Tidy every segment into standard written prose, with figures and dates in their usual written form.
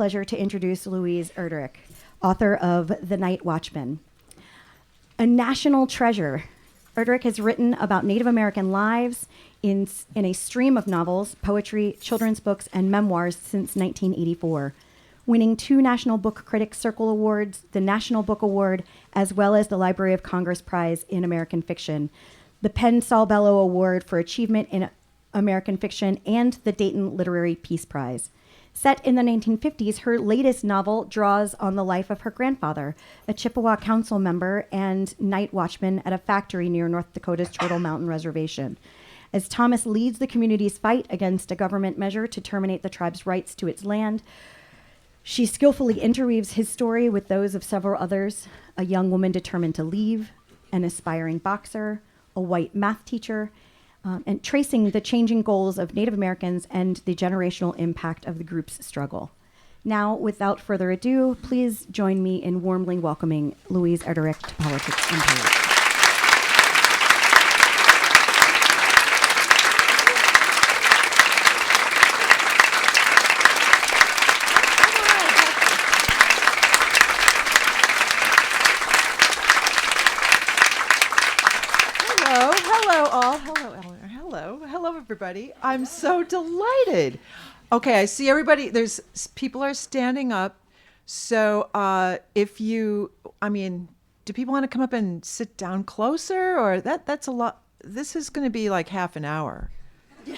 pleasure to introduce Louise Erdrich, author of The Night Watchman. A national treasure, Erdrich has written about Native American lives in a stream of novels, poetry, children's books, and memoirs since 1984, winning 2 National Book Critics Circle Awards, the National Book Award, as well as the Library of Congress Prize in American Fiction, the Penn Saul Bellow Award for Achievement in American Fiction, and the Dayton Literary Peace Prize. Set in the 1950s, her latest novel draws on the life of her grandfather, a Chippewa council member and night watchman at a factory near North Dakota's Turtle Mountain Reservation. As Thomas leads the community's fight against a government measure to terminate the tribe's rights to its land, she skillfully interweaves his story with those of several others: a young woman determined to leave, an aspiring boxer, a white math teacher, and tracing the changing goals of Native Americans and the generational impact of the group's struggle. Now, without further ado, please join me in warmly welcoming Louise Erdrich to Politics and Prose. Hello, everybody. I'm so delighted. Okay, I see everybody. People are standing up. So do people want to come up and sit down closer, or that's a lot? This is going to be like half an hour. They're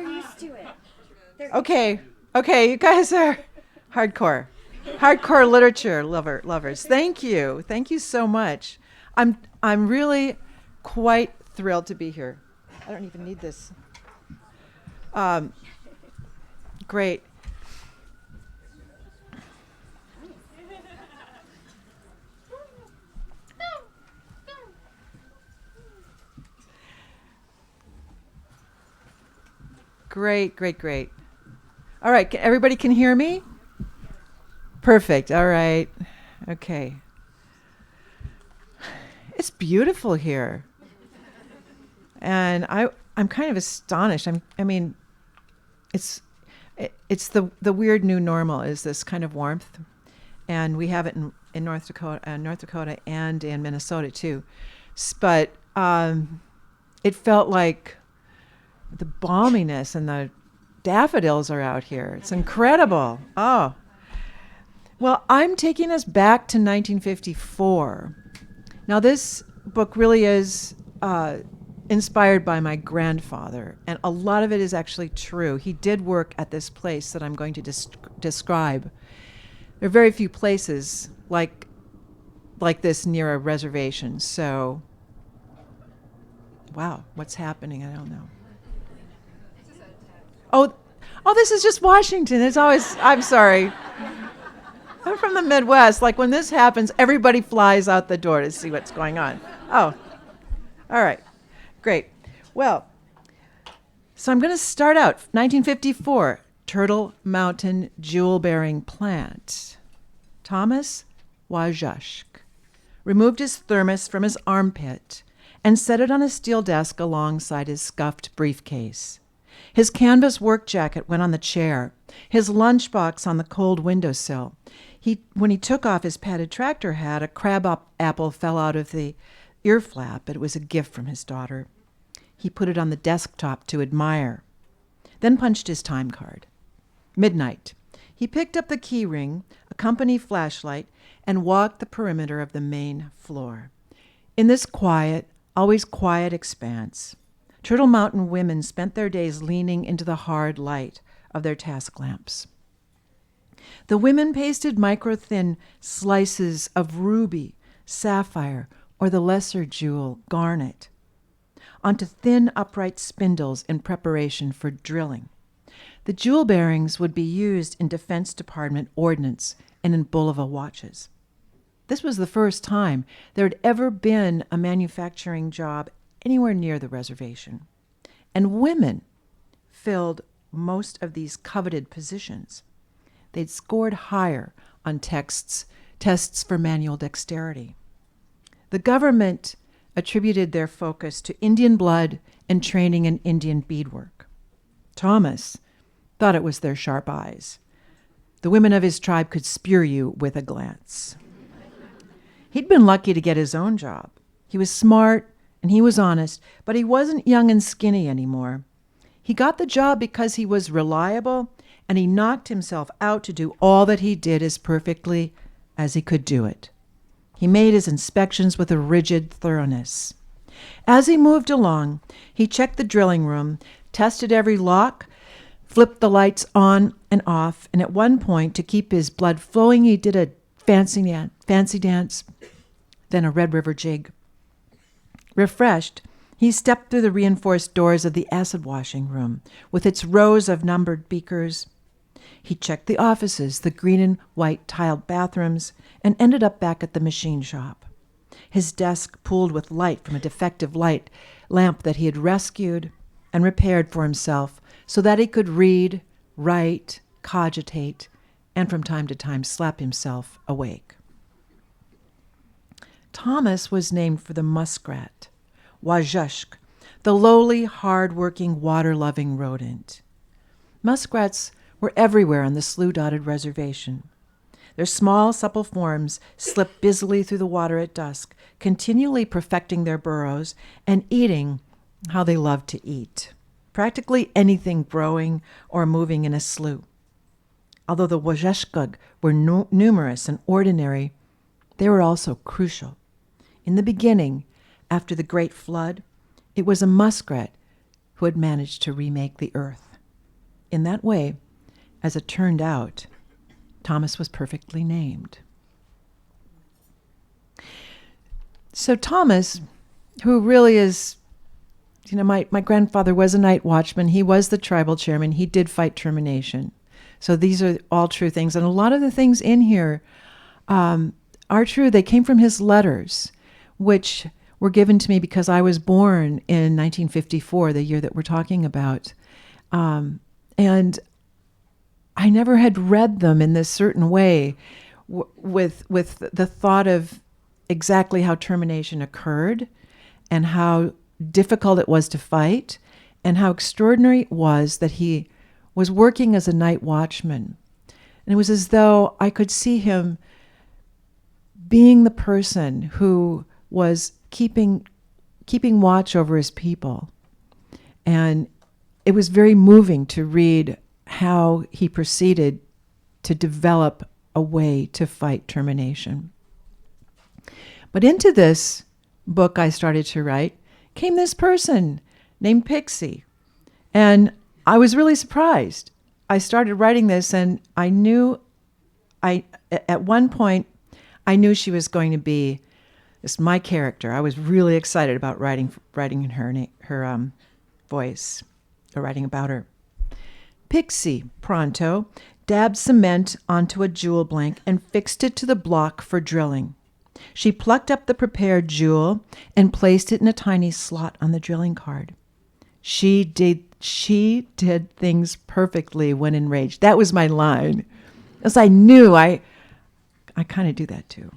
used to it. Okay, you guys are hardcore literature lovers. Thank you so much. I'm really quite thrilled to be here. I don't even need this. Great. Great. All right, everybody can hear me? Perfect. All right. Okay. It's beautiful here. And I'm kind of astonished. It's the weird new normal is this kind of warmth, and we have it in North Dakota and in Minnesota too. But it felt like the balminess and the daffodils are out here. It's incredible. Oh, well, I'm taking us back to 1954. Now, this book really is inspired by my grandfather, and a lot of it is actually true. He did work at this place that I'm going to describe. There are very few places like this near a reservation. So, wow, what's happening? I don't know. Oh, this is just Washington. It's always, I'm sorry. I'm from the Midwest. Like when this happens, everybody flies out the door to see what's going on. Oh, all right. Great. Well, so I'm going to start out. 1954, Turtle Mountain jewel-bearing plant. Thomas Wajashk removed his thermos from his armpit and set it on a steel desk alongside his scuffed briefcase. His canvas work jacket went on the chair, his lunchbox on the cold windowsill. When he took off his padded tractor hat, a crab apple fell out of the ear flap. It was a gift from his daughter. He put it on the desktop to admire, then punched his time card. Midnight. He picked up the key ring, a company flashlight, and walked the perimeter of the main floor. In this quiet, always quiet expanse, Turtle Mountain women spent their days leaning into the hard light of their task lamps. The women pasted micro-thin slices of ruby, sapphire, or the lesser jewel, garnet, onto thin upright spindles in preparation for drilling. The jewel bearings would be used in Defense Department ordnance and in Bulova watches. This was the first time there had ever been a manufacturing job anywhere near the reservation, and women filled most of these coveted positions. They'd scored higher on tests for manual dexterity. The government attributed their focus to Indian blood and training in Indian beadwork. Thomas thought it was their sharp eyes. The women of his tribe could spear you with a glance. He'd been lucky to get his own job. He was smart and he was honest, but he wasn't young and skinny anymore. He got the job because he was reliable, and he knocked himself out to do all that he did as perfectly as he could do it. He made his inspections with a rigid thoroughness. As he moved along, he checked the drilling room, tested every lock, flipped the lights on and off, and at one point, to keep his blood flowing, he did a fancy dance, then a Red River jig. Refreshed, he stepped through the reinforced doors of the acid washing room with its rows of numbered beakers. He checked the offices, the green and white tiled bathrooms, and ended up back at the machine shop. His desk pooled with light from a defective light lamp that he had rescued and repaired for himself so that he could read, write, cogitate, and from time to time slap himself awake. Thomas was named for the muskrat, Wajushk, the lowly, hard-working, water-loving rodent. Muskrats were everywhere on the slough-dotted reservation. Their small, supple forms slipped busily through the water at dusk, continually perfecting their burrows and eating how they loved to eat, practically anything growing or moving in a slough. Although the Wajushkug were numerous and ordinary, they were also crucial. In the beginning, after the Great Flood, it was a muskrat who had managed to remake the earth. In that way, as it turned out, Thomas was perfectly named. So Thomas, who really is, my grandfather was a night watchman. He was the tribal chairman. He did fight termination. So these are all true things. And a lot of the things in here are true. They came from his letters, which were given to me because I was born in 1954, the year that we're talking about. And I never had read them in this certain way with the thought of exactly how termination occurred and how difficult it was to fight and how extraordinary it was that he was working as a night watchman. And it was as though I could see him being the person who was keeping watch over his people. And it was very moving to read how he proceeded to develop a way to fight termination. But into this book I started to write came this person named Pixie. And I was really surprised. I started writing this and at one point, I knew she was going to be my character. I was really excited about writing in her voice, or writing about her. Pixie, pronto, dabbed cement onto a jewel blank and fixed it to the block for drilling. She plucked up the prepared jewel and placed it in a tiny slot on the drilling card. She did things perfectly when enraged. That was my line. As I knew, I kind of do that too.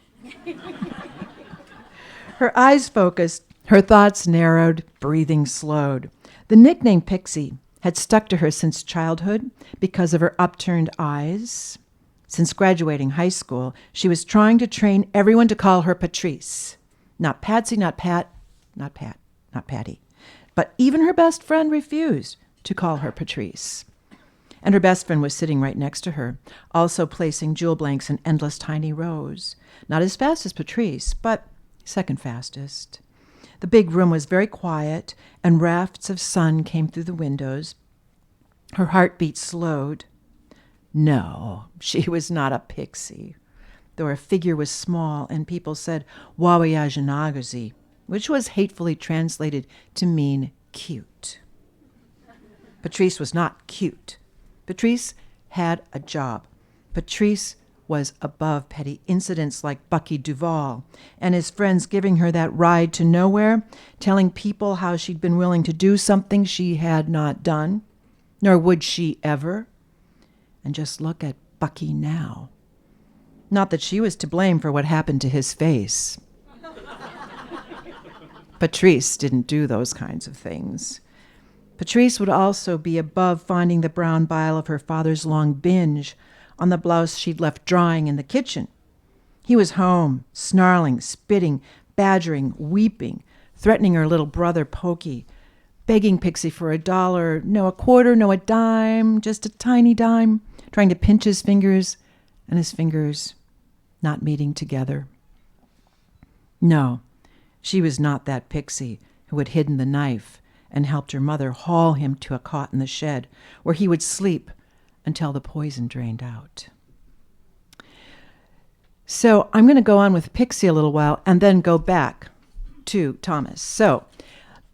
Her eyes focused, her thoughts narrowed, breathing slowed. The nickname Pixie had stuck to her since childhood because of her upturned eyes. Since graduating high school, she was trying to train everyone to call her Patrice. Not Patsy, not Pat, not Patty. But even her best friend refused to call her Patrice. And her best friend was sitting right next to her, also placing jewel blanks in endless tiny rows. Not as fast as Patrice, but second fastest. The big room was very quiet, and rafts of sun came through the windows. Her heartbeat slowed. No, she was not a pixie, though her figure was small, and people said wawayajanagazi, which was hatefully translated to mean cute. Patrice was not cute. Patrice had a job. Patrice was above petty incidents like Bucky Duval and his friends giving her that ride to nowhere, telling people how she'd been willing to do something she had not done, nor would she ever. And just look at Bucky now. Not that she was to blame for what happened to his face. Patrice didn't do those kinds of things. Patrice would also be above finding the brown bile of her father's long binge on the blouse she'd left drying in the kitchen. He was home, snarling, spitting, badgering, weeping, threatening her little brother, Pokey, begging Pixie for $1, no a quarter, no a dime, just a tiny dime, trying to pinch his fingers, and his fingers not meeting together. No, she was not that Pixie who had hidden the knife and helped her mother haul him to a cot in the shed where he would sleep until the poison drained out. So I'm going to go on with Pixie a little while and then go back to Thomas. So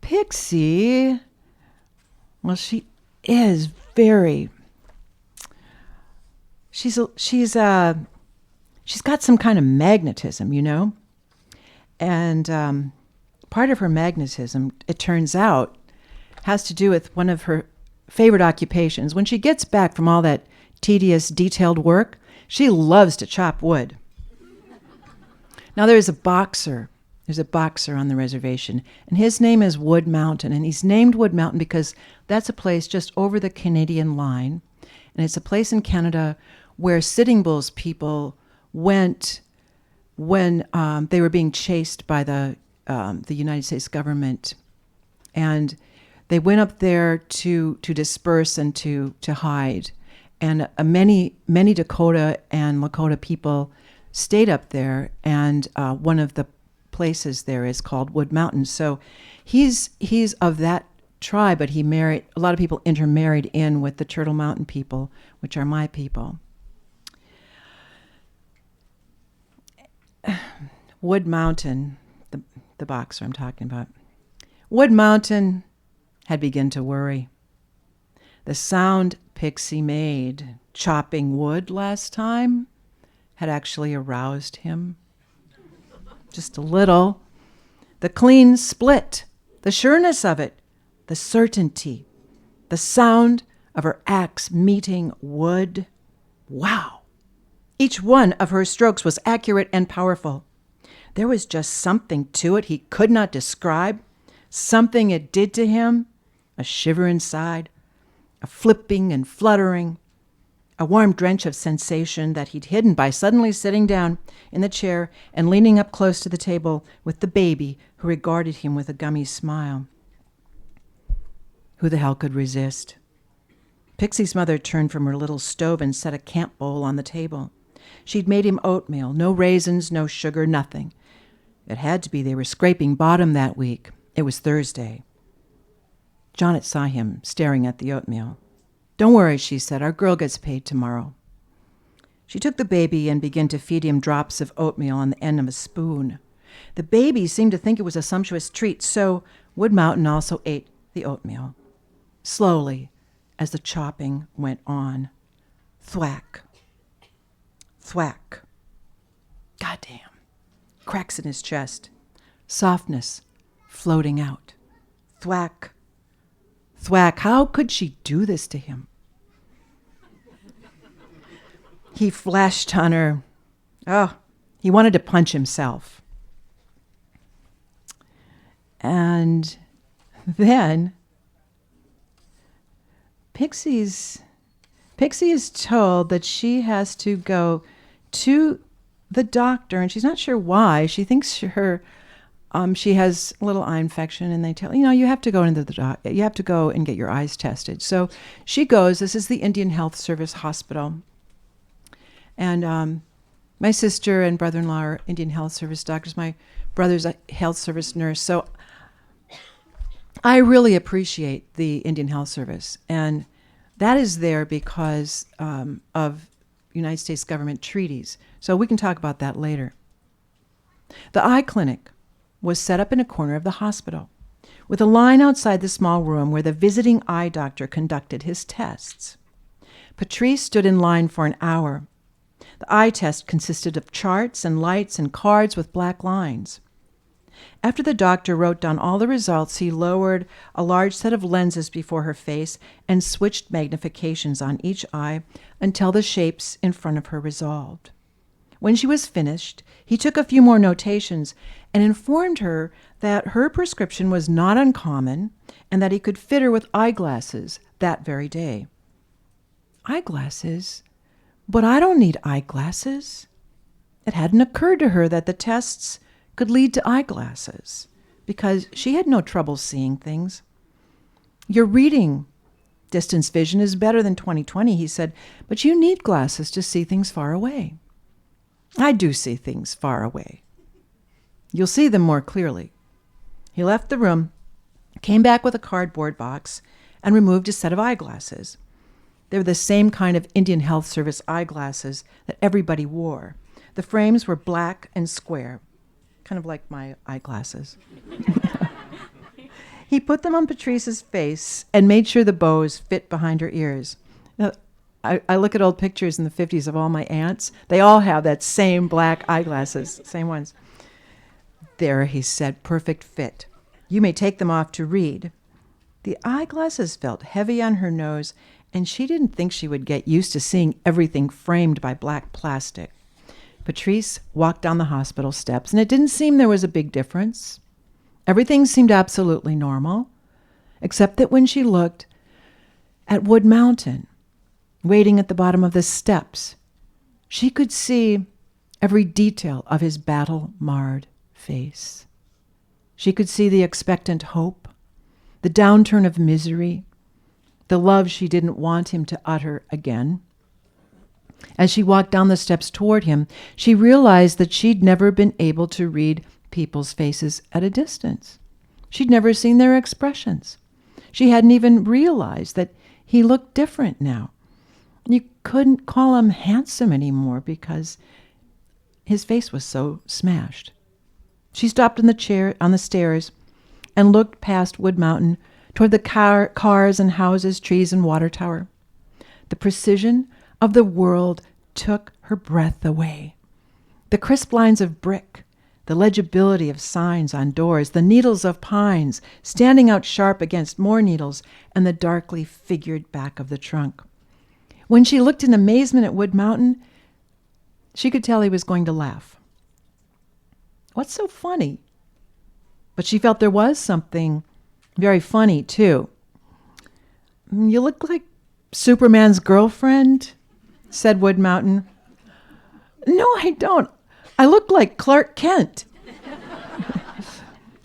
Pixie, well, she is very, she's got some kind of magnetism, you know? And part of her magnetism, it turns out, has to do with one of her favorite occupations. When she gets back from all that tedious, detailed work, she loves to chop wood. Now, there's a boxer on the reservation, and his name is Wood Mountain, and he's named Wood Mountain because that's a place just over the Canadian line, and it's a place in Canada where Sitting Bull's people went when they were being chased by the United States government, and they went up there to disperse and to hide, and many Dakota and Lakota people stayed up there, and one of the places there is called Wood Mountain. So he's of that tribe, but he married, a lot of people intermarried in with the Turtle Mountain people, which are my people. Wood Mountain, the boxer I'm talking about. Wood Mountain had begun to worry. The sound Pixie made chopping wood last time had actually aroused him. Just a little. The clean split, the sureness of it, the certainty, the sound of her axe meeting wood. Wow. Each one of her strokes was accurate and powerful. There was just something to it he could not describe, something it did to him, a shiver inside, a flipping and fluttering, a warm drench of sensation that he'd hidden by suddenly sitting down in the chair and leaning up close to the table with the baby who regarded him with a gummy smile. Who the hell could resist? Pixie's mother turned from her little stove and set a camp bowl on the table. She'd made him oatmeal, no raisins, no sugar, nothing. It had to be. They were scraping bottom that week. It was Thursday. Janet saw him staring at the oatmeal. "Don't worry," she said. "Our girl gets paid tomorrow." She took the baby and began to feed him drops of oatmeal on the end of a spoon. The baby seemed to think it was a sumptuous treat, so Wood Mountain also ate the oatmeal. Slowly, as the chopping went on. Thwack. Thwack. Goddamn. Cracks in his chest. Softness floating out. Thwack. Thwack. How could she do this to him? He flashed on her. Oh, he wanted to punch himself. And then Pixie is told that she has to go to the doctor, and she's not sure why. She thinks she has a little eye infection, and they tell you have to go into the doctor. You have to go and get your eyes tested. So she goes. This is the Indian Health Service hospital, and my sister and brother-in-law are Indian Health Service doctors. My brother's a health service nurse. So I really appreciate the Indian Health Service, and that is there because of United States government treaties. So we can talk about that later. The eye clinic was set up in a corner of the hospital, with a line outside the small room where the visiting eye doctor conducted his tests. Patrice stood in line for an hour. The eye test consisted of charts and lights and cards with black lines. After the doctor wrote down all the results, he lowered a large set of lenses before her face and switched magnifications on each eye until the shapes in front of her resolved. When she was finished, he took a few more notations and informed her that her prescription was not uncommon and that he could fit her with eyeglasses that very day. Eyeglasses? But I don't need eyeglasses. It hadn't occurred to her that the tests could lead to eyeglasses because she had no trouble seeing things. Your reading distance vision is better than 20/20, he said, but you need glasses to see things far away. I do see things far away. You'll see them more clearly. He left the room, came back with a cardboard box, and removed a set of eyeglasses. They were the same kind of Indian Health Service eyeglasses that everybody wore. The frames were black and square, kind of like my eyeglasses. He put them on Patrice's face and made sure the bows fit behind her ears. Now, I look at old pictures in the 50s of all my aunts. They all have that same black eyeglasses, same ones. There, he said, perfect fit. You may take them off to read. The eyeglasses felt heavy on her nose, and she didn't think she would get used to seeing everything framed by black plastic. Patrice walked down the hospital steps, and it didn't seem there was a big difference. Everything seemed absolutely normal, except that when she looked at Wood Mountain, waiting at the bottom of the steps, she could see every detail of his battle-marred face. She could see the expectant hope, the downturn of misery, the love she didn't want him to utter again. As she walked down the steps toward him, she realized that she'd never been able to read people's faces at a distance. She'd never seen their expressions. She hadn't even realized that he looked different now. You couldn't call him handsome anymore because his face was so smashed. She stopped on the stairs and looked past Wood Mountain toward the cars and houses, trees and water tower. The precision of the world took her breath away. The crisp lines of brick, the legibility of signs on doors, the needles of pines standing out sharp against more needles, and the darkly figured back of the trunk. When she looked in amazement at Wood Mountain, she could tell he was going to laugh. What's so funny? But she felt there was something very funny, too. You look like Superman's girlfriend, said Wood Mountain. No, I don't. I look like Clark Kent.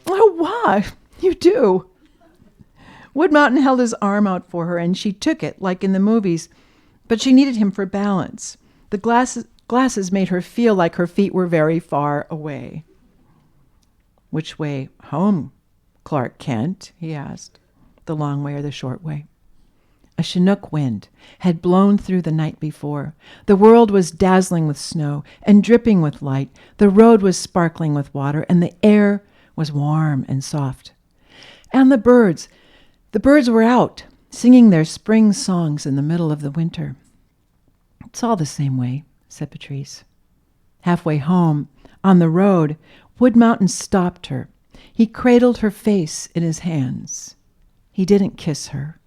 Oh, why? You do. Wood Mountain held his arm out for her, and she took it, like in the movies, but she needed him for balance. The glasses made her feel like her feet were very far away. Which way home, Clark Kent? He asked. The long way or the short way? A Chinook wind had blown through the night before. The world was dazzling with snow and dripping with light. The road was sparkling with water, and the air was warm and soft. And the birds were out, singing their spring songs in the middle of the winter. It's all the same way, said Patrice. Halfway home, on the road, Wood Mountain stopped her. He cradled her face in his hands. He didn't kiss her.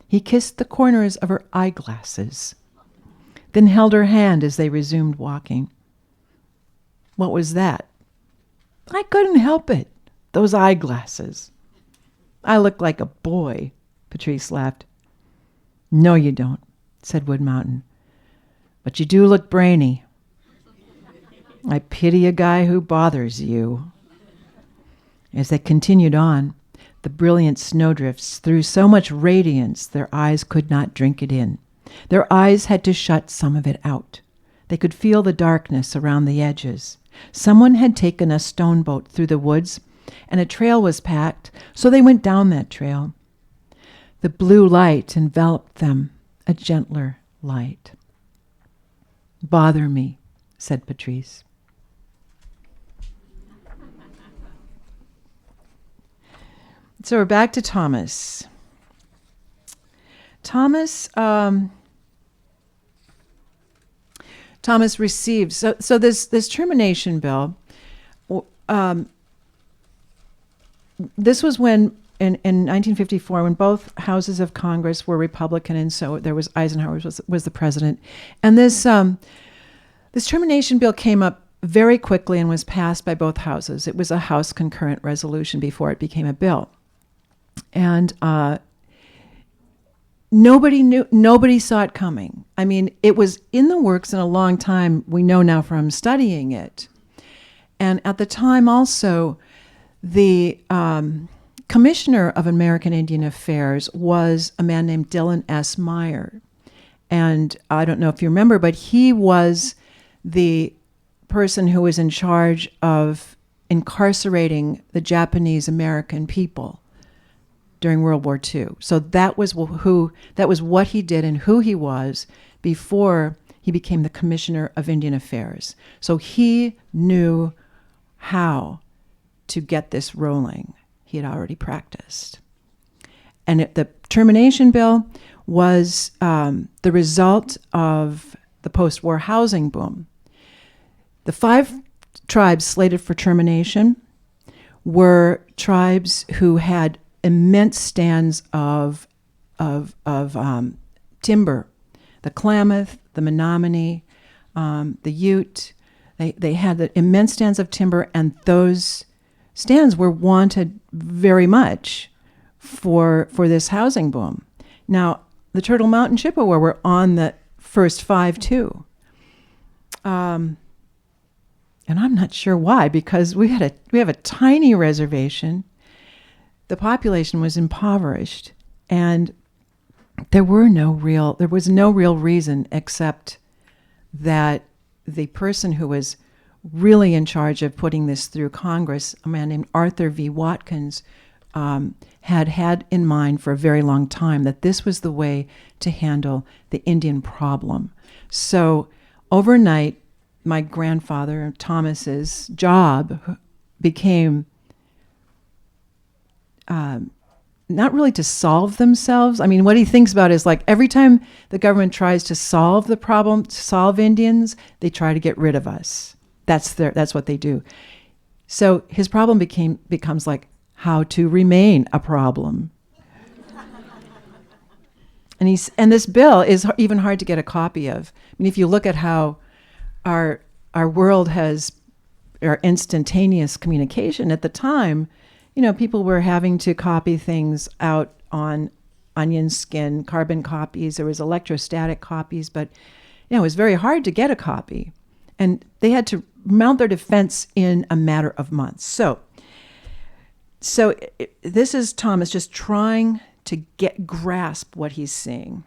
He kissed the corners of her eyeglasses, then held her hand as they resumed walking. What was that? I couldn't help it. Those eyeglasses. I look like a boy, Patrice laughed. No, you don't, said Wood Mountain. But you do look brainy. I pity a guy who bothers you. As they continued on, the brilliant snowdrifts threw so much radiance their eyes could not drink it in. Their eyes had to shut some of it out. They could feel the darkness around the edges. Someone had taken a stone boat through the woods, and a trail was packed, so they went down that trail. The blue light enveloped them, a gentler light. Bother me, said Patrice. So we're back to Thomas. Thomas received, so this termination bill, this was when, in 1954, when both houses of Congress were Republican, and so there was Eisenhower was the president. And this termination bill came up very quickly and was passed by both houses. It was a House concurrent resolution before it became a bill. And nobody saw it coming. I mean, it was in the works in a long time, we know now from studying it. And at the time also, the Commissioner of American Indian Affairs was a man named Dillon S. Meyer. And I don't know if you remember, but he was the person who was in charge of incarcerating the Japanese American people during World War II. So that was what he did and who he was before he became the Commissioner of Indian Affairs. So he knew how to get this rolling. He had already practiced. And the termination bill was the result of the post-war housing boom. The 5 tribes slated for termination were tribes who had immense stands of timber. The Klamath, the Menominee, the Ute. They had the immense stands of timber, and those stands were wanted very much for this housing boom. Now, the Turtle Mountain Chippewa were on the first 5 too. And I'm not sure why, because we have a tiny reservation. The population was impoverished, and there was no real reason except that the person who was really in charge of putting this through Congress, a man named Arthur V. Watkins, had in mind for a very long time that this was the way to handle the Indian problem. So overnight, my grandfather, Thomas's job became not really to solve themselves. I mean, what he thinks about is like every time the government tries to solve the problem, to solve Indians, they try to get rid of us. That's what they do. So his problem becomes like how to remain a problem. And this bill is even hard to get a copy of. I mean, if you look at how our world has our instantaneous communication at the time, people were having to copy things out on onion skin, carbon copies. There was electrostatic copies, but it was very hard to get a copy. And they had to mount their defense in a matter of months. So this is Thomas just trying to grasp what he's seeing.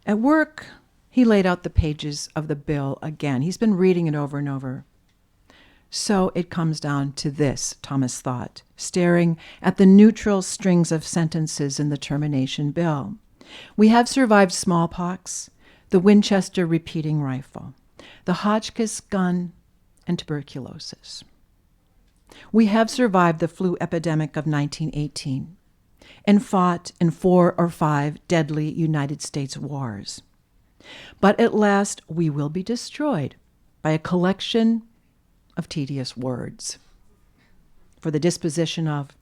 At work, he laid out the pages of the bill again. He's been reading it over and over. So it comes down to this, Thomas thought, staring at the neutral strings of sentences in the termination bill. We have survived smallpox, the Winchester repeating rifle, the Hotchkiss gun, and tuberculosis. We have survived the flu epidemic of 1918 and fought in 4 or 5 deadly United States wars. But at last we will be destroyed by a collection of tedious words for the disposition of,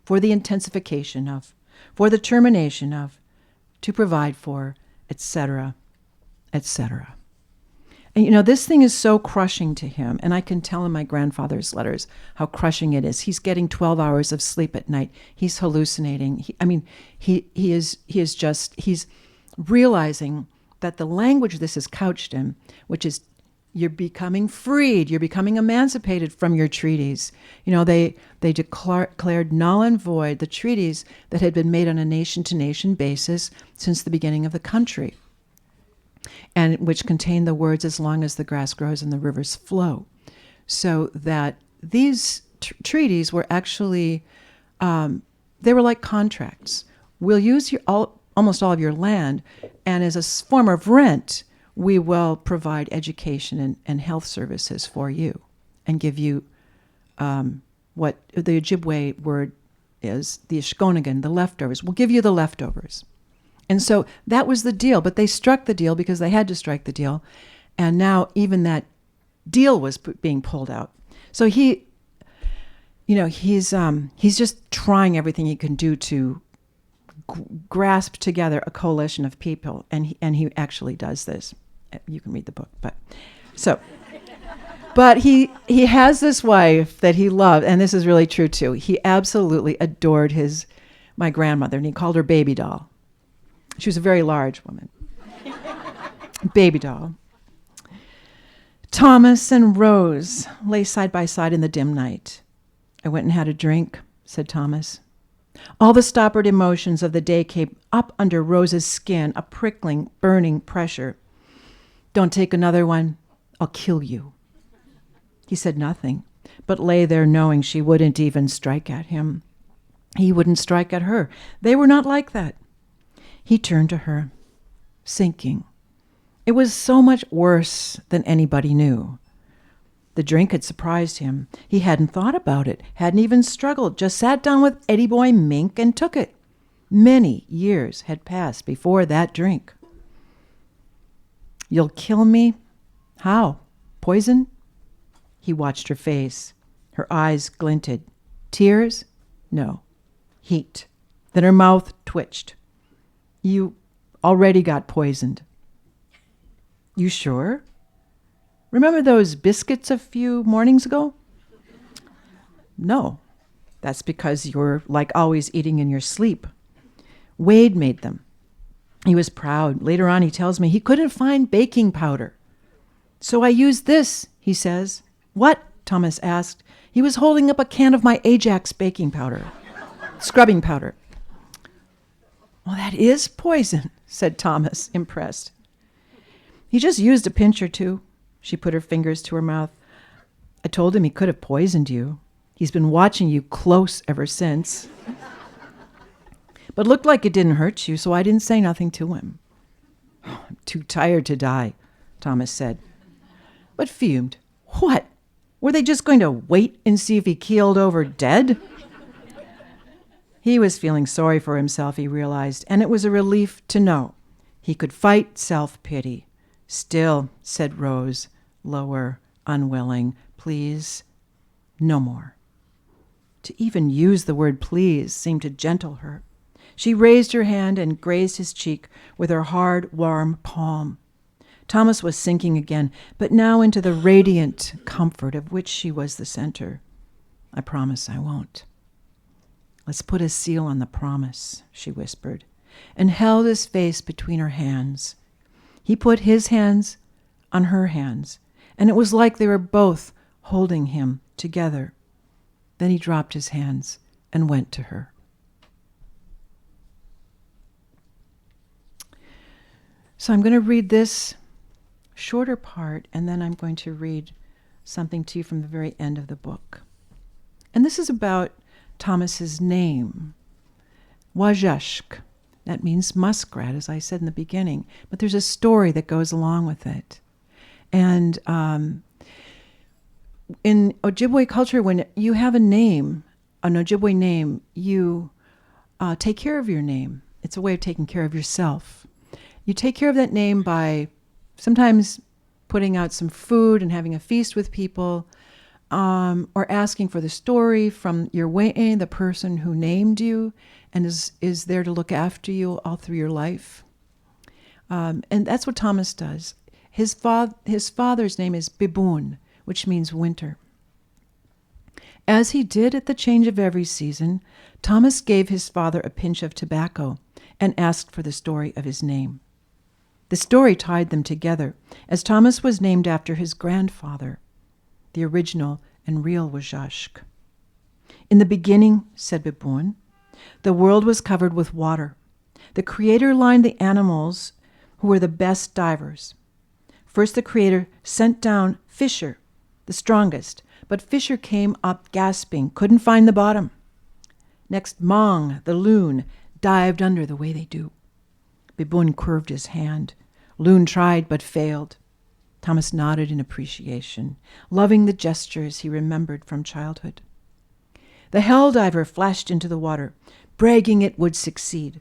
for the intensification of, for the termination of, to provide for, etc., etc. And this thing is so crushing to him, and I can tell in my grandfather's letters how crushing it is. He's getting 12 hours of sleep at night. He's hallucinating. He's realizing that the language this is couched in, which is you're becoming freed, you're becoming emancipated from your treaties. They declared null and void the treaties that had been made on a nation-to-nation basis since the beginning of the country, and which contained the words, as long as the grass grows and the rivers flow. So that these treaties were actually, they were like contracts. We'll use almost all of your land, and as a form of rent, we will provide education and health services for you and give you what the Ojibwe word is, the Ishkonagan, the leftovers. We'll give you the leftovers. And so that was the deal, but they struck the deal because they had to strike the deal, and now even that deal was being pulled out. So he's just trying everything he can do to grasp together a coalition of people, and he actually does this. You can read the book, but he has this wife that he loved, and this is really true too. He absolutely adored my grandmother, and he called her baby doll. She was a very large woman. Baby doll. Thomas and Rose lay side by side in the dim night. I went and had a drink, said Thomas. All the stoppered emotions of the day came up under Rose's skin, a prickling, burning pressure. Don't take another one. I'll kill you. He said nothing, but lay there knowing she wouldn't even strike at him. He wouldn't strike at her. They were not like that. He turned to her, sinking. It was so much worse than anybody knew. The drink had surprised him. He hadn't thought about it, hadn't even struggled, just sat down with Eddie Boy Mink and took it. Many years had passed before that drink. You'll kill me? How? Poison? He watched her face. Her eyes glinted. Tears? No. Heat. Then her mouth twitched. You already got poisoned. You sure? Remember those biscuits a few mornings ago? No. That's because you're like always eating in your sleep. Wade made them. He was proud. Later on, he tells me he couldn't find baking powder. So I used this, he says. What? Thomas asked. He was holding up a can of my Ajax baking powder. Scrubbing powder. Well, that is poison, said Thomas, impressed. He just used a pinch or two. She put her fingers to her mouth. I told him he could have poisoned you. He's been watching you close ever since. But looked like it didn't hurt you, so I didn't say nothing to him. Oh, I'm too tired to die, Thomas said. But fumed. What? Were they just going to wait and see if he keeled over dead? He was feeling sorry for himself, he realized, and it was a relief to know he could fight self-pity. Still, said Rose, lower, unwilling, please, no more. To even use the word please seemed to gentle her. She raised her hand and grazed his cheek with her hard, warm palm. Thomas was sinking again, but now into the radiant comfort of which she was the center. I promise I won't. Let's put a seal on the promise, she whispered, and held his face between her hands. He put his hands on her hands, and it was like they were both holding him together. Then he dropped his hands and went to her. So I'm going to read this shorter part, and then I'm going to read something to you from the very end of the book. And this is about Thomas's name, Wajashk. That means muskrat, as I said in the beginning. But there's a story that goes along with it. And in Ojibwe culture, when you have a name, an Ojibwe name, you take care of your name. It's a way of taking care of yourself. You take care of that name by sometimes putting out some food and having a feast with people, or asking for the story from your way, the person who named you and is there to look after you all through your life. And that's what Thomas does. His father's name is Bibun, which means winter. As he did at the change of every season, Thomas gave his father a pinch of tobacco and asked for the story of his name. The story tied them together, as Thomas was named after his grandfather, the original and real Wajashk. In the beginning, said Bibun, the world was covered with water. The Creator lined the animals who were the best divers. First the Creator sent down Fisher, the strongest, but Fisher came up gasping, couldn't find the bottom. Next Mong, the loon, dived under the way they do. Bibun curved his hand. Loon tried but failed. Thomas nodded in appreciation, loving the gestures he remembered from childhood. The helldiver flashed into the water, bragging it would succeed.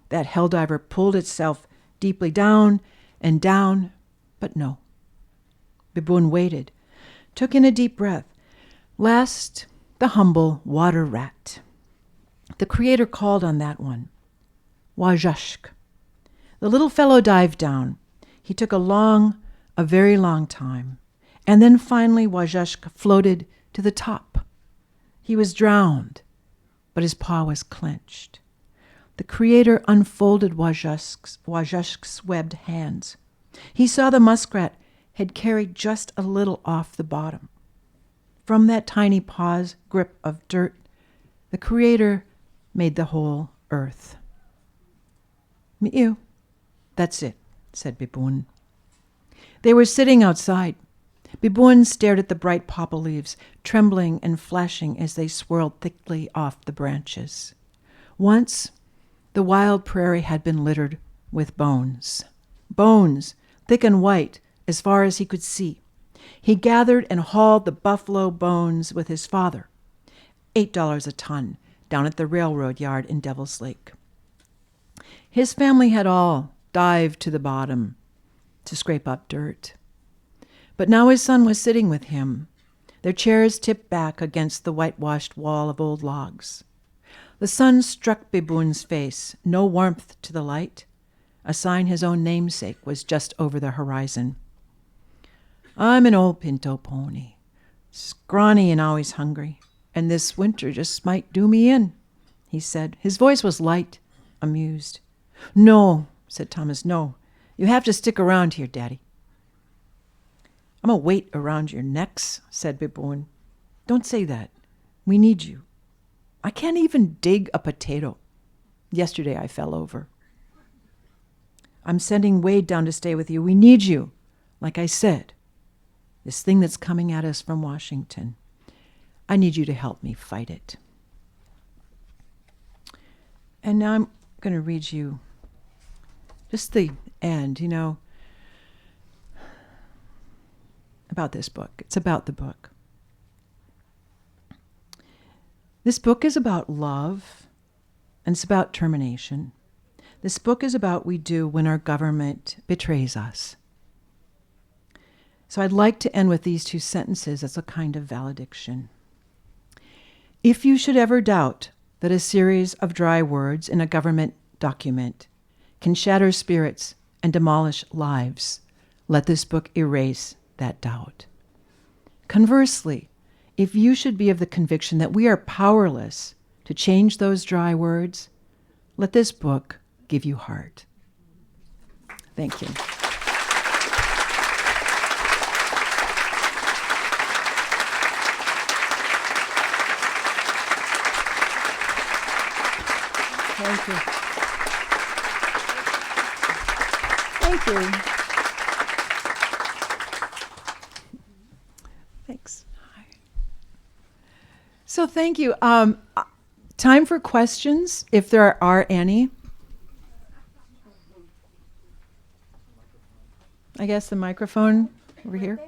That helldiver pulled itself deeply down and down, but no. Bibun waited, took in a deep breath. Last, the humble water rat. The Creator called on that one, Wajashk. The little fellow dived down. He took a very long time, and then finally Wajashk floated to the top. He was drowned, but his paw was clenched. The creator unfolded Wajusk's webbed hands. He saw the muskrat had carried just a little off the bottom. From that tiny paw's grip of dirt, the creator made the whole earth. Mi'u. That's it, said Biboon. They were sitting outside. Biboon stared at the bright papa leaves, trembling and flashing as they swirled thickly off the branches. Once, the wild prairie had been littered with bones. Bones, thick and white, as far as he could see. He gathered and hauled the buffalo bones with his father, $8 a ton, down at the railroad yard in Devil's Lake. His family had all dived to the bottom to scrape up dirt. But now his son was sitting with him, their chairs tipped back against the whitewashed wall of old logs. The sun struck Biboon's face, no warmth to the light, a sign his own namesake was just over the horizon. I'm an old pinto pony, scrawny and always hungry, and this winter just might do me in, he said. His voice was light, amused. No, said Thomas, no. You have to stick around here, Daddy. I'm a weight around your necks, said Biboon. Don't say that. We need you. I can't even dig a potato. Yesterday I fell over. I'm sending Wade down to stay with you. We need you. Like I said, this thing that's coming at us from Washington, I need you to help me fight it. And now I'm going to read you just the end, about this book. It's about the book. This book is about love, and it's about termination. This book is about what we do when our government betrays us. So I'd like to end with these two sentences as a kind of valediction. If you should ever doubt that a series of dry words in a government document can shatter spirits and demolish lives, let this book erase that doubt. Conversely, if you should be of the conviction that we are powerless to change those dry words, let this book give you heart. Thank you. Thank you. Thank you. Thanks. So thank you. Time for questions, if there are any. I guess the microphone over here.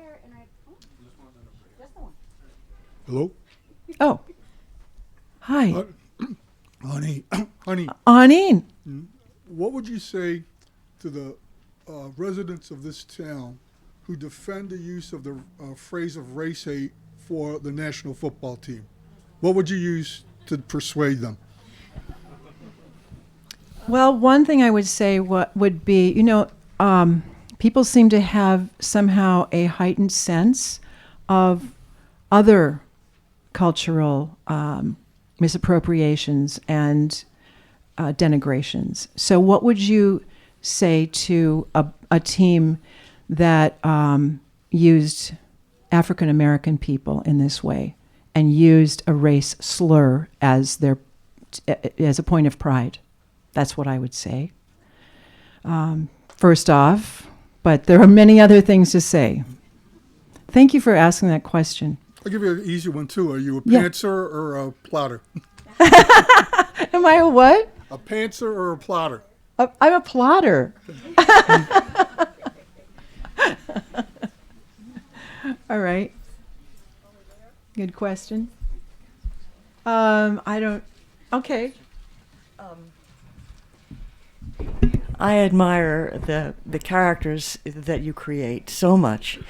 Hello? Oh. Hi. Honey, Anine. what would you say to the residents of this town who defend the use of the phrase of race hate for the national football team? What would you use to persuade them? Well, one thing I would say would be, people seem to have somehow a heightened sense of other cultural misappropriations and denigrations. So what would you say to a team that used African American people in this way and used a race slur as a point of pride? That's what I would say. First off, but there are many other things to say. Thank you for asking that question. I'll give you an easy one, too. Are you a Yeah. pantser or a plotter? Am I a what? A pantser or a plotter? I'm a plotter. All right. Good question. Okay. I admire the characters that you create so much,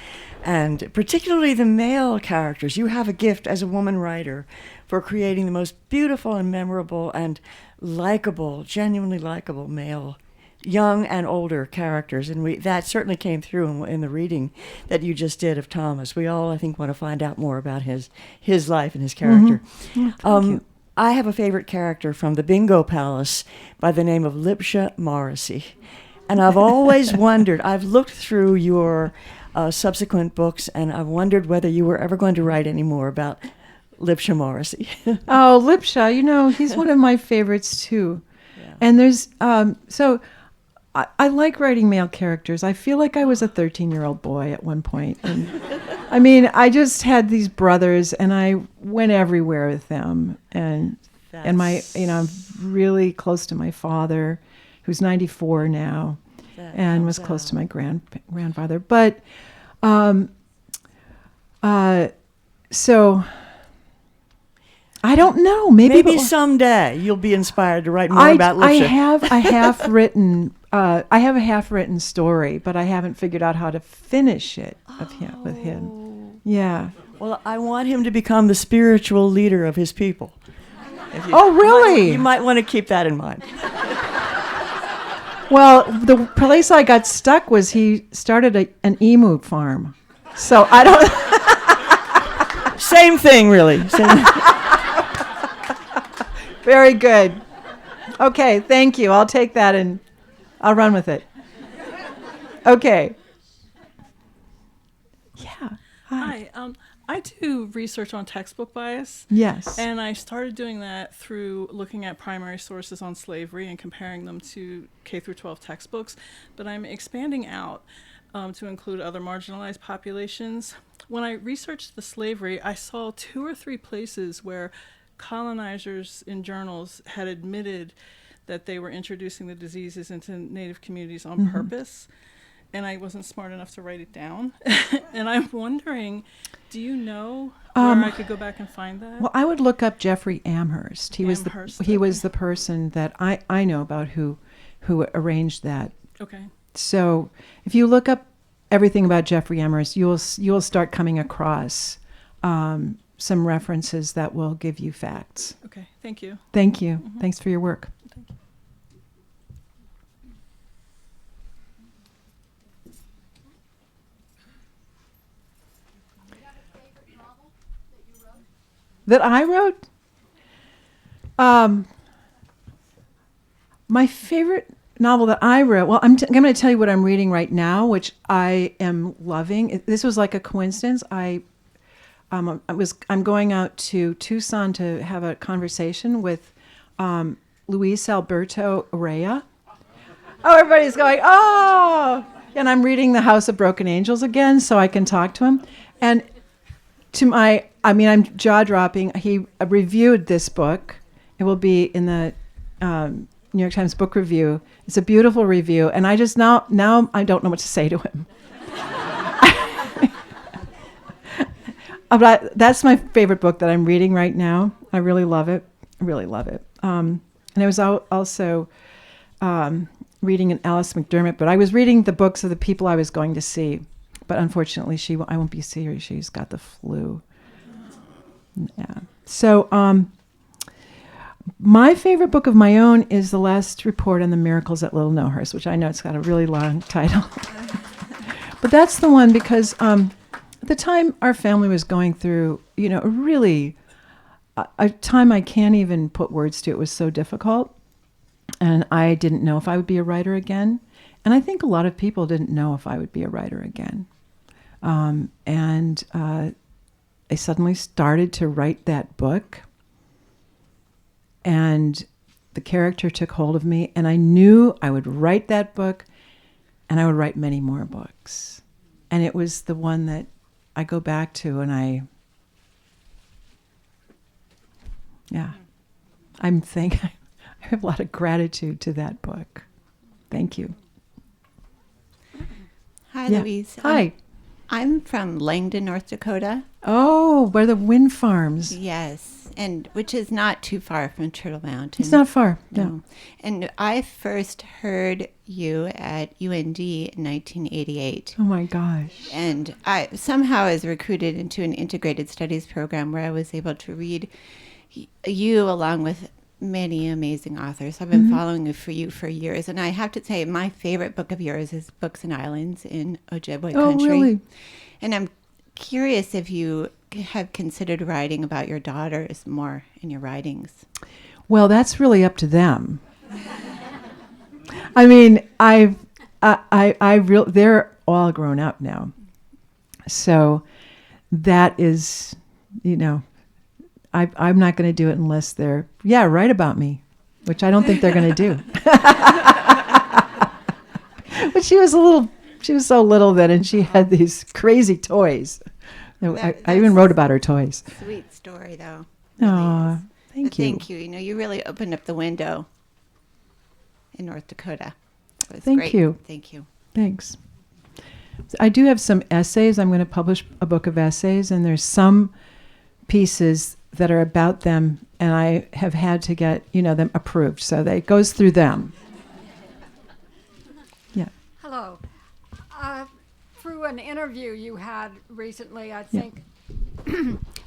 and particularly the male characters. You have a gift as a woman writer for creating the most beautiful and memorable and likable, genuinely likable male, young and older characters. And that certainly came through in the reading that you just did of Thomas. We all, I think, want to find out more about his life and his character. Mm-hmm. Yeah, thank you. I have a favorite character from the Bingo Palace by the name of Lipsha Morrissey. And I've always wondered, I've looked through your subsequent books, and I've wondered whether you were ever going to write any more about Lipsha Morrissey. Oh, Lipsha, he's one of my favorites too. Yeah. And there's, I like writing male characters. I feel like I was a 13-year-old boy at one point. And, I mean, I just had these brothers, and I went everywhere with them. And I'm really close to my father, who's 94 now, and was close to my grandfather. But, so I don't know. Maybe someday you'll be inspired to write more about Lipsha. I have a half-written story, but I haven't figured out how to finish it with him. Yeah. Well, I want him to become the spiritual leader of his people. Oh, really? You might want to keep that in mind. Well, the place I got stuck was he started an emu farm. So I don't... Same thing, really. Very good. Okay, thank you. I'll take that and I'll run with it. Okay. Yeah. Hi. I do research on textbook bias. Yes. And I started doing that through looking at primary sources on slavery and comparing them to K through 12 textbooks. But I'm expanding out to include other marginalized populations. When I researched the slavery, I saw 2 or 3 places where colonizers in journals had admitted that they were introducing the diseases into Native communities on purpose. And I wasn't smart enough to write it down. And I'm wondering, do you know where I could go back and find that? Well, I would look up Jeffrey Amherst. He was the person that I know about who arranged that. Okay. So if you look up everything about Jeffrey Amherst, you'll start coming across some references that will give you facts. Okay. Thank you. Thank you. Thanks for your work. Thank you. That I wrote? My favorite novel that I wrote, well, I'm going to tell you what I'm reading right now, which I am loving. This was like a coincidence. I'm going out to Tucson to have a conversation with Luis Alberto Urrea. Oh, everybody's going, oh! And I'm reading The House of Broken Angels again so I can talk to him. And I'm jaw-dropping. He reviewed this book. It will be in the New York Times Book Review. It's a beautiful review. And I just now I don't know what to say to him. But that's my favorite book that I'm reading right now. I really love it. And I was also reading an Alice McDermott, but I was reading the books of the people I was going to see. But unfortunately, I won't be seeing her. She's got the flu. Yeah. So my favorite book of my own is The Last Report on the Miracles at Little Nohurst, which I know it's got a really long title. But that's the one because at the time our family was going through, really a time I can't even put words to. It was so difficult. And I didn't know if I would be a writer again. And I think a lot of people didn't know if I would be a writer again. I suddenly started to write that book. And the character took hold of me. And I knew I would write that book. And I would write many more books. And it was the one that I go back to and I have a lot of gratitude to that book. Thank you. Hi, Yeah. Louise. Hi. I'm from Langdon, North Dakota. Oh, where the wind farms. Yes, and which is not too far from Turtle Mountain. It's not far. No. No. And I first heard you at UND in 1988. Oh my gosh. And I somehow was recruited into an integrated studies program where I was able to read you along with many amazing authors. I've been following you for years. And I have to say, my favorite book of yours is Books and Islands in Ojibwe Oh, Country. really? And I'm curious if you have considered writing about your daughters more in your writings? Well, that's really up to them. I mean, they're all grown up now. So that is, I'm not going to do it unless they're, write about me, which I don't think they're going to do. But she was so little then, and she had these crazy toys. I even wrote about her toys. Sweet story, though. Oh, thank you. Thank you. You really opened up the window in North Dakota. It was Thank great. you. Thank you. Thanks. I do have some essays. I'm going to publish a book of essays, and there's some pieces that are about them, and I have had to get, them approved. So that it goes through them. Yeah. Hello. Through an interview you had recently, I think,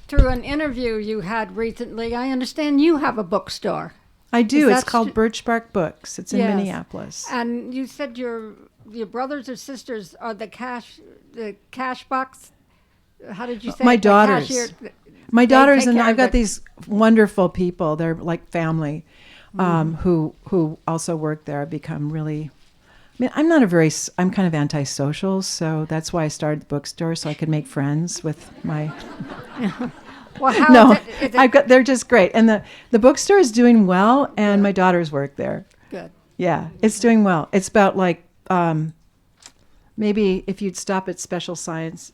through an interview you had recently, I understand you have a bookstore. I do. Is It's that called Birch Bark Books. It's in Yes. Minneapolis. And you said your brothers or sisters are the cash box. How did you say My it? The daughters. cashier- My they daughters take and care I've of got the- these wonderful people. They're like family, who also work there. I've become really. I mean, I'm kind of antisocial, so that's why I started the bookstore, so I could make friends with my. Well, how No, is it they're just great, and the bookstore is doing well, and my daughters work there. good? Yeah, it's doing well. It's about like maybe if you'd stop at social sciences,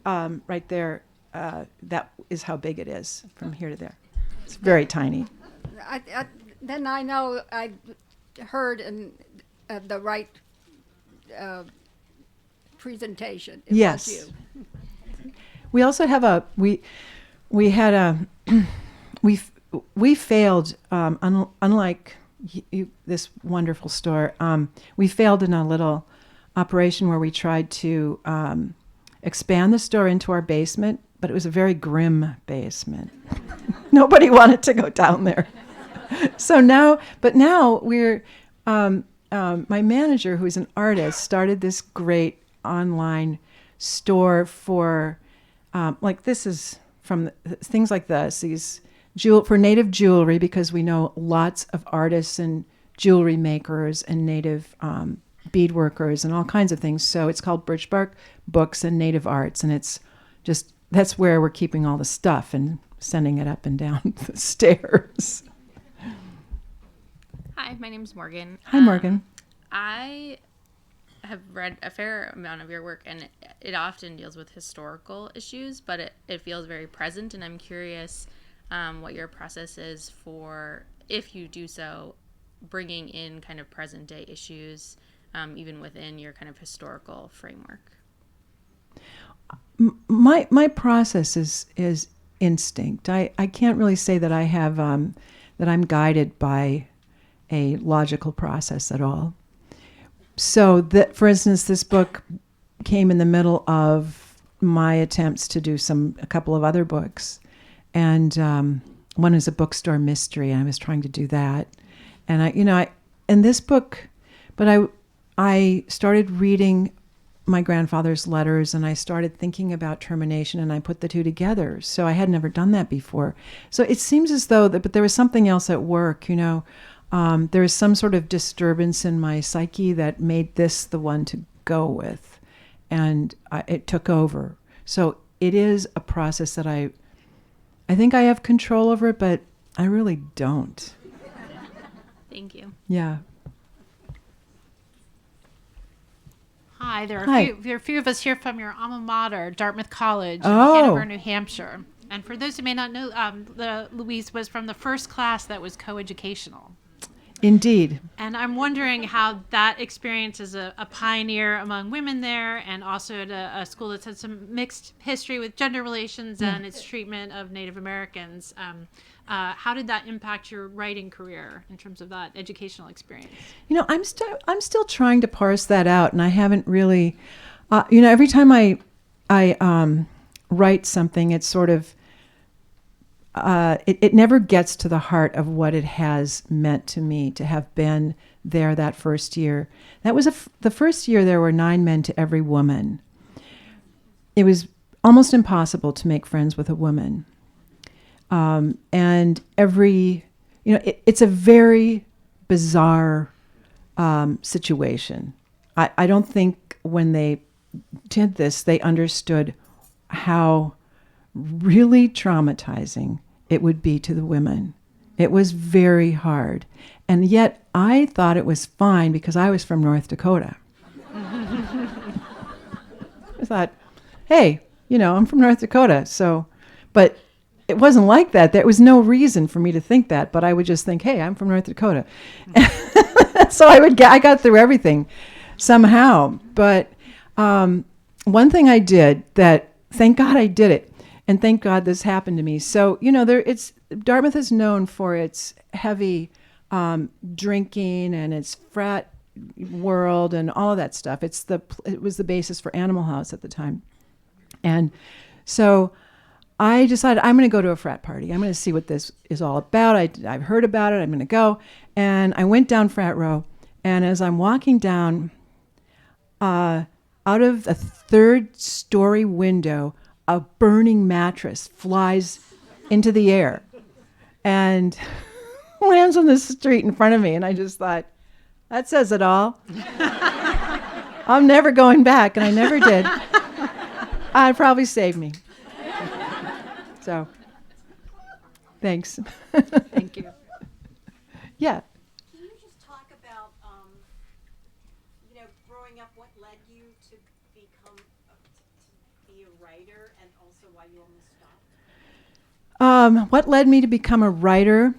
right there, that is how big it is from here to there. It's very tiny. Then I know I heard in the right presentation. It was Yes. you. We also have we failed, unlike this wonderful store, we failed in a little operation where we tried to expand the store into our basement, but it was a very grim basement. Nobody wanted to go down there. So now we're, my manager, who's an artist, started this great online store for, this is from things like this, for native jewelry, because we know lots of artists and jewelry makers and native bead workers and all kinds of things. So it's called Birch Bark Books and Native Arts, and it's just, that's where we're keeping all the stuff and sending it up and down the stairs. Hi, my name's Morgan. Hi, Morgan. I have read a fair amount of your work, and it often deals with historical issues, but it feels very present, and I'm curious what your process is for, if you do so, bringing in kind of present day issues, even within your kind of historical framework. My process is instinct. I can't really say that I have that I'm guided by a logical process at all. So that, for instance, this book came in the middle of my attempts to do a couple of other books, and one is a bookstore mystery, and I was trying to do that, and this book, but I started reading my grandfather's letters, and I started thinking about termination, and I put the two together. So I had never done that before. So it seems as though but there was something else at work, there was some sort of disturbance in my psyche that made this the one to go with, and it took over. So it is a process that I think I have control over it, but I really don't. Thank you. Yeah. Hi, there are Hi. a few of us here from your alma mater, Dartmouth College in Oh. Hanover, New Hampshire. And for those who may not know, Louise was from the first class that was coeducational. Indeed. And I'm wondering how that experience as a pioneer among women there, and also at a school that's had some mixed history with gender relations and its treatment of Native Americans. How did that impact your writing career in terms of that educational experience? I'm still trying to parse that out, and I haven't really. Every time I write something, it's sort of. It never gets to the heart of what it has meant to me to have been there that first year. That was the first year there were 9 men to every woman. It was almost impossible to make friends with a woman. And it's a very bizarre situation. I don't think when they did this, they understood how really traumatizing it would be to the women. It was very hard. And yet I thought it was fine because I was from North Dakota. I thought, hey, I'm from North Dakota. But it wasn't like that. There was no reason for me to think that, but I would just think, hey, I'm from North Dakota. So I got through everything somehow. But one thing I did that, thank God I did it, and thank God this happened to me. So, Dartmouth is known for its heavy drinking and its frat world and all of that stuff. It was the basis for Animal House at the time. And so I decided I'm going to go to a frat party. I'm going to see what this is all about. I've heard about it. I'm going to go. And I went down Frat Row. And as I'm walking down, out of a third-story window, a burning mattress flies into the air and lands on the street in front of me. And I just thought, that says it all. I'm never going back. And I never did. I'd probably save me. So, thanks. Thank you. Yeah. Can you just talk about, growing up, what led you to be a writer, and also why you almost stopped? What led me to become a writer,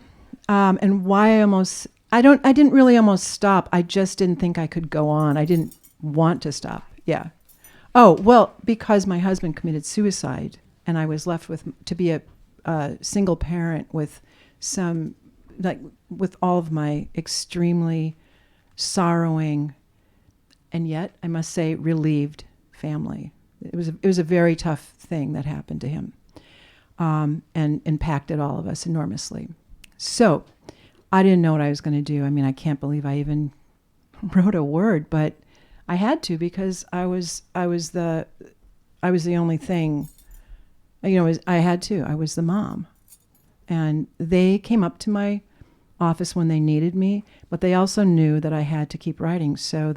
and why I didn't really almost stop. I just didn't think I could go on. I didn't want to stop. Yeah. Oh, well, because my husband committed suicide, and I was left to be a single parent with with all of my extremely sorrowing, and yet I must say relieved family. It was a very tough thing that happened to him, and impacted all of us enormously. So I didn't know what I was going to do. I mean, I can't believe I even wrote a word, but I had to because I was the only thing. I had to. I was the mom. And they came up to my office when they needed me, but they also knew that I had to keep writing. So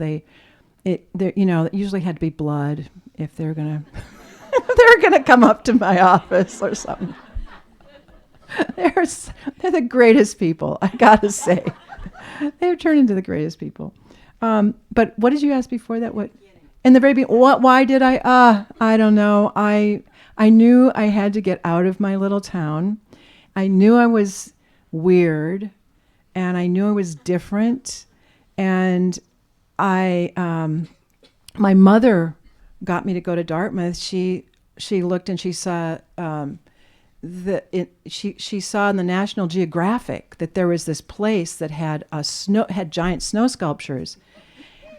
it usually had to be blood if they're gonna come up to my office or something. They're the greatest people, I gotta say. They've turned into the greatest people. But what did you ask before that? What in the very beginning? Why did I? I don't know. I knew I had to get out of my little town. I knew I was weird, and I knew I was different. And my mother got me to go to Dartmouth. She looked and she saw she saw in the National Geographic that there was this place that had had giant snow sculptures.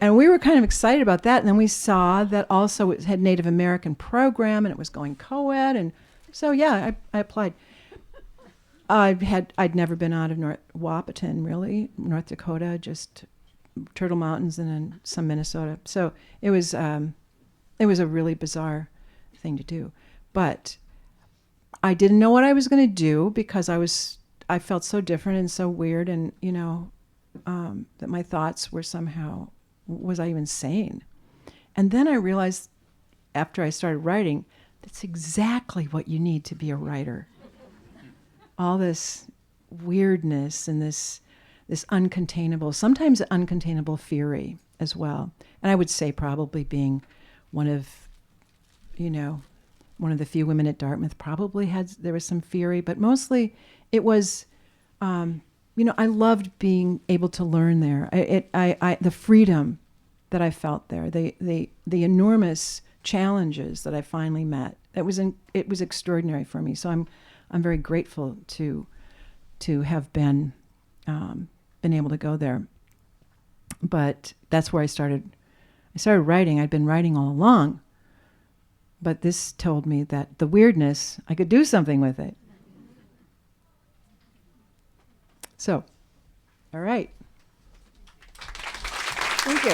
And we were kind of excited about that. And then we saw that also it had Native American program and it was going co-ed. And so, yeah, I applied. I'd never been out of North Wahpeton, really, North Dakota, just Turtle Mountains and then some Minnesota. So it was a really bizarre thing to do. But I didn't know what I was going to do because I felt so different and so weird, and, that my thoughts were somehow, was I even sane? And then I realized after I started writing, that's exactly what you need to be a writer. All this weirdness and this uncontainable, sometimes uncontainable fury as well. And I would say probably being one of the few women at Dartmouth probably there was some fury, but mostly it was, I loved being able to learn there. The freedom that I felt there, the enormous challenges that I finally met. It was extraordinary for me. So I'm very grateful to have been able to go there. But that's where I started writing. I'd been writing all along, but this told me that the weirdness, I could do something with it. So, all right. Thank you.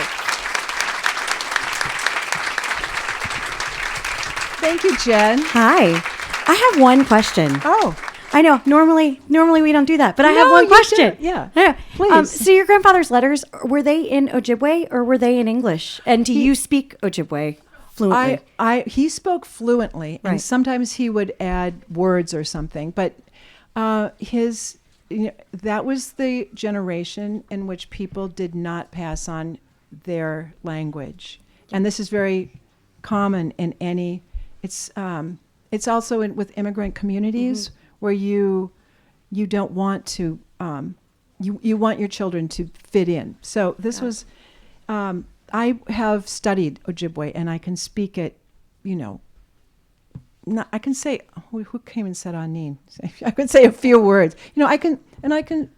Thank you, Jen. Hi. I have one question. Oh, I know. Normally we don't do that, but I have No, one you question. do. Yeah. Yeah. Please. So your grandfather's letters, were they in Ojibwe or were they in English? And do you speak Ojibwe fluently? He spoke fluently, and Right. sometimes he would add words or something. But that was the generation in which people did not pass on their language, and this is very common in any. It's also with immigrant communities where you don't want to you want your children to fit in. So this was. I have studied Ojibwe, and I can speak it, I can say, who came and said Anin? I can say a few words. I can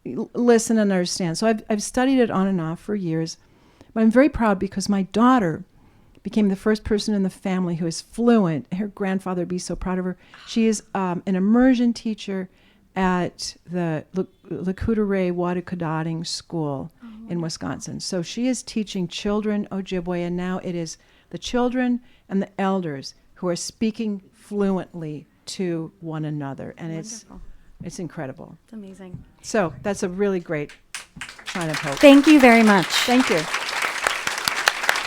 listen and understand. So I've studied it on and off for years. But I'm very proud because my daughter became the first person in the family who is fluent. Her grandfather would be so proud of her. She is an immersion teacher at the Lakota Wadakadading School in Wisconsin. So she is teaching children Ojibwe, and now it is the children and the elders who are speaking fluently to one another, and it's incredible. It's amazing. So that's a really great sign of hope. Thank you very much. Thank you.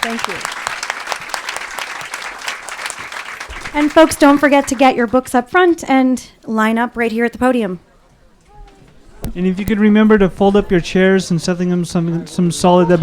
Thank you. And folks, don't forget to get your books up front and line up right here at the podium. And if you could remember to fold up your chairs and setting them some solid, that'd be